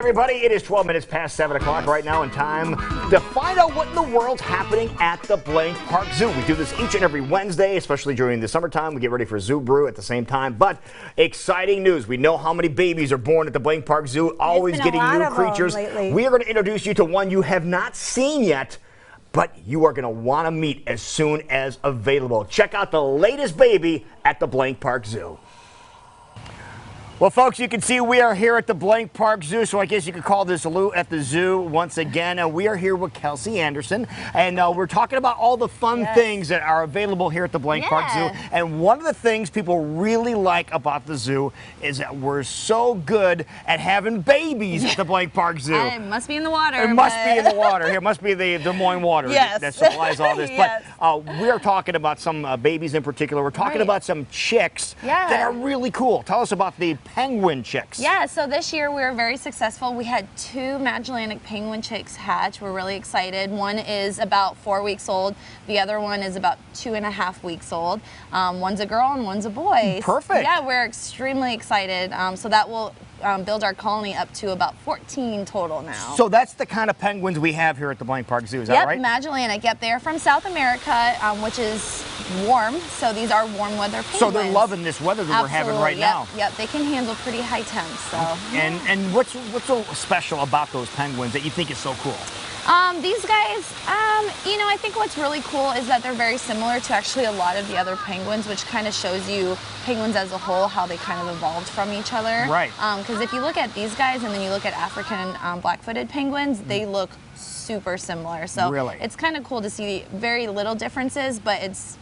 Everybody, it is 12 minutes past 7 o'clock right now, and time to find out what in the world's happening at the Blank Park Zoo. We do this each and every Wednesday, especially during the summertime. We get ready for Zoo Brew at the same time. But exciting news. We know how many babies are born at the Blank Park Zoo, always getting new creatures. We are going to introduce you to one you have not seen yet, but you are going to want to meet as soon as available. Check out the latest baby at the Blank Park Zoo. Well, folks, you can see we are here at the Blank Park Zoo, so I guess you could call this Lou at the Zoo once again. We are here with Kelsey Anderson, and we're talking about all the fun things that are available here at the Blank Park Zoo. And one of the things people really like about the zoo is that we're so good at having babies at the Blank Park Zoo. It must be in the water. It must be in the water. It must be the Des Moines water that supplies all this. But we are talking about some babies in particular. We're talking about some chicks that are really cool. Tell us about the penguin chicks. Yeah, so this year we were very successful. We had 2 Magellanic penguin chicks hatch. We're really excited. One is about 4 weeks old. The other one is about 2.5 weeks old. One's a girl and one's a boy. Perfect. Yeah, we're extremely excited. So that will build our colony up to about 14 total now. So that's the kind of penguins we have here at the Blank Park Zoo, is that right? Magellanic. Yep, they're from South America, which is warm. So these are warm weather penguins. So they're loving this weather that we're having right now. Yep, they can handle pretty high temps. So. And what's so special about those penguins that you think is so cool? These guys, you know, I think what's really cool is that they're very similar to actually a lot of the other penguins, which kind of shows you penguins as a whole, how they kind of evolved from each other. Right. Because if you look at these guys and then you look at African black-footed penguins, they look super similar. So it's kind of cool to see very little differences, but it's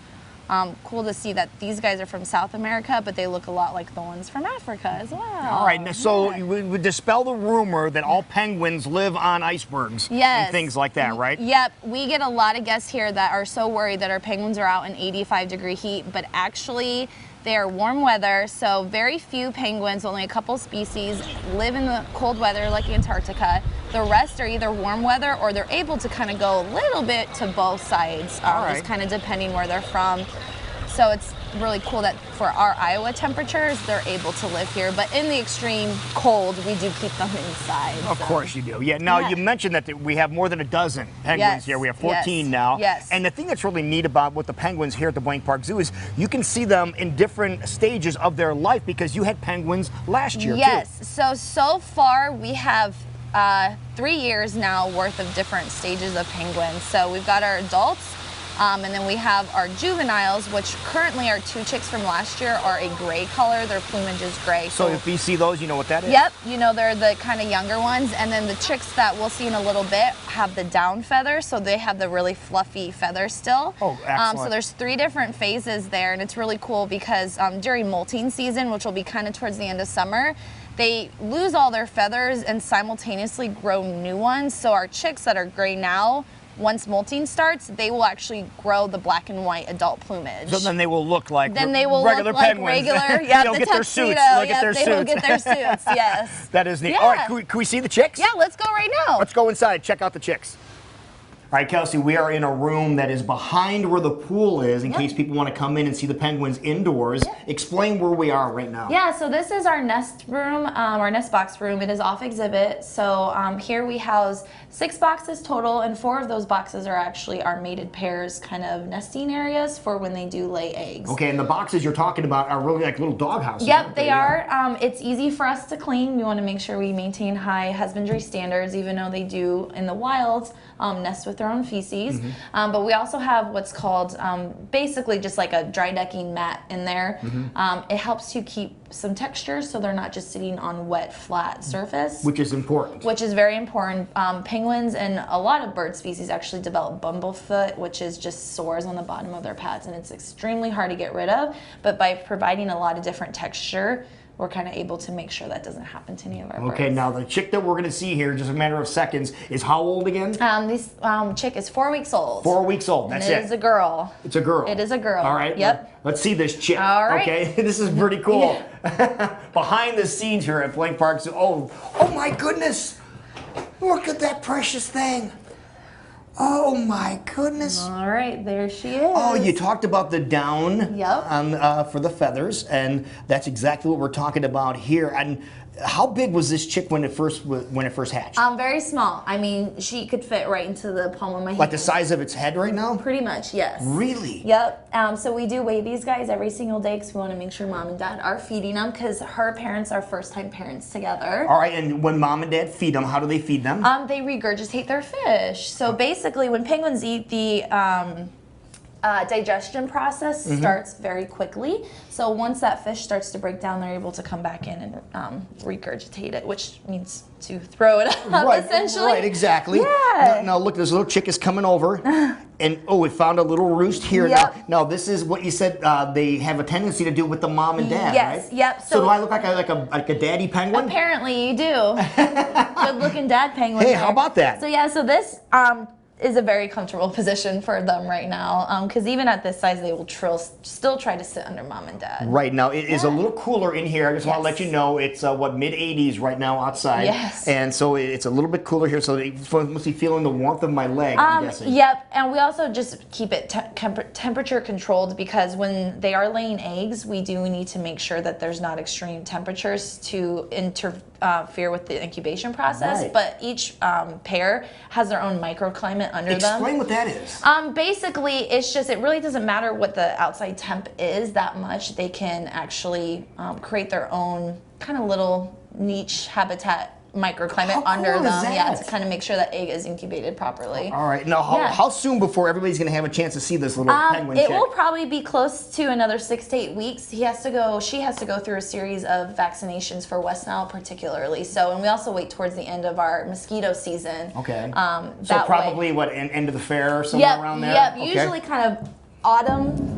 cool to see that these guys are from South America, but they look a lot like the ones from Africa as well. All right, so we would dispel the rumor that all penguins live on icebergs and things like that, right? Yep, we get a lot of guests here that are so worried that our penguins are out in 85-degree heat, but actually they are warm weather, so very few penguins, only a couple species, live in the cold weather like Antarctica. The rest are either warm weather or they're able to kind of go a little bit to both sides, just kind of depending where they're from. So it's really cool that for our Iowa temperatures, they're able to live here. But in the extreme cold, we do keep them inside. Of course you do. Yeah. Now you mentioned that we have more than a dozen penguins here. We have 14 now. Yes. And the thing that's really neat about with the penguins here at the Blank Park Zoo is you can see them in different stages of their life because you had penguins last year too. So far we have 3 years now worth of different stages of penguins. So we've got our adults, and then we have our juveniles, which currently our 2 chicks from last year are a gray color. Their plumage is gray. So if you see those, you know what that is? Yep, you know they're the kind of younger ones. And then the chicks that we'll see in a little bit have the down feather, so they have the really fluffy feather still. Oh, excellent. So there's 3 different phases there, and it's really cool because during molting season, which will be kind of towards the end of summer, they lose all their feathers and simultaneously grow new ones. So our chicks that are gray now, once molting starts, they will actually grow the black and white adult plumage. So then they will look like regular penguins. They'll get their suits. They will get their suits, yes. That is neat. All right, can we see the chicks? Yeah, let's go right now. Let's go inside, check out the chicks. All right, Kelsey, we are in a room that is behind where the pool is in case people want to come in and see the penguins indoors. Explain where we are right now. Yeah, so this is our nest room, our nest box room. It is off exhibit. So here we house 6 boxes total, and 4 of those boxes are actually our mated pairs kind of nesting areas for when they do lay eggs. Okay, and the boxes you're talking about are really like little dog houses. Yep, they are. It's easy for us to clean. We want to make sure we maintain high husbandry standards, even though they do in the wild nest with their own feces. But we also have what's called basically just like a dry decking mat in there. It helps you keep some texture so they're not just sitting on wet, flat surface. Which is important. Which is very important. Penguins and a lot of bird species actually develop bumblefoot, which is just sores on the bottom of their pads, and it's extremely hard to get rid of. But by providing a lot of different texture, we're kind of able to make sure that doesn't happen to any of our birds. Okay, now the chick that we're going to see here in just a matter of seconds is how old again? This chick is 4 weeks old. 4 weeks old, that's it. It is a girl. It's a girl. It is a girl. All right. Yep. Let's see this chick. All right. Okay, this is pretty cool. Behind the scenes here at Blank Park Zoo. Oh my goodness! Look at that precious thing. Oh my goodness. All right, there she is. Oh, you talked about the down Yep. on, for the feathers, and that's exactly what we're talking about here. And How big was this chick when it first hatched? Very small. I mean, she could fit right into the palm of my hand. Like the size of its head right now? Pretty much, yes. Really? Yep. So we do weigh these guys every single day because we want to make sure mom and dad are feeding them because her parents are first-time parents together. All right, and when mom and dad feed them, how do they feed them? They regurgitate their fish. So basically, when penguins eat, the digestion process starts very quickly. So once that fish starts to break down, they're able to come back in and regurgitate it, which means to throw it up, essentially. Right, exactly. Yeah. Now look, this little chick is coming over, and we found a little roost here. Yep. Now this is what you said they have a tendency to do with the mom and dad, yes, right? Yep. So do I look like a daddy penguin? Apparently you do. Good-looking dad penguin. Hey, there. how about that? So yeah, so this is a very comfortable position for them right now, because even at this size, they will still try to sit under mom and dad. Right now, it is a little cooler in here. I just want to let you know it's mid-80s right now outside. Yes. And so it's a little bit cooler here, so they must be feeling the warmth of my leg, I'm guessing. Yep, and we also just keep it temperature controlled because when they are laying eggs, we do need to make sure that there's not extreme temperatures to interfere with the incubation process. Right. But each pair has their own microclimate under them. Explain what that is. Basically, it's just, it really doesn't matter what the outside temp is that much. They can actually create their own kind of little niche habitat microclimate under cool is them, that? to kind of make sure that egg is incubated properly. All right, now how soon before everybody's going to have a chance to see this little penguin chick? It will probably be close to another 6 to 8 weeks. She has to go through a series of vaccinations for West Nile particularly. So, and we also wait towards the end of our mosquito season. Okay. So probably end of the fair or somewhere around there? Yep, Okay. usually kind of autumn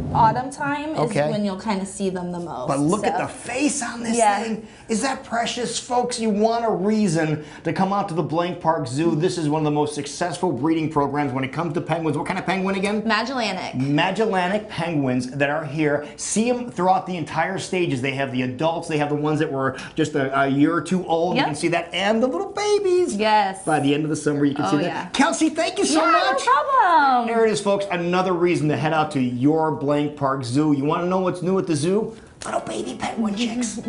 time is when you'll kind of see them the most. But look at the face on this thing. Is that precious, folks? You want a reason to come out to the Blank Park Zoo. This is one of the most successful breeding programs when it comes to penguins. What kind of penguin again? Magellanic. Magellanic penguins that are here. See them throughout the entire stages. They have the adults. They have the ones that were just a year or two old. Yep. You can see that. And the little babies. Yes. By the end of the summer, you can see that. Yeah. Kelsey, thank you so much. No problem. There it is, folks. Another reason to head out to your Blank Park Zoo. You want to know what's new at the zoo? Little baby penguin chicks.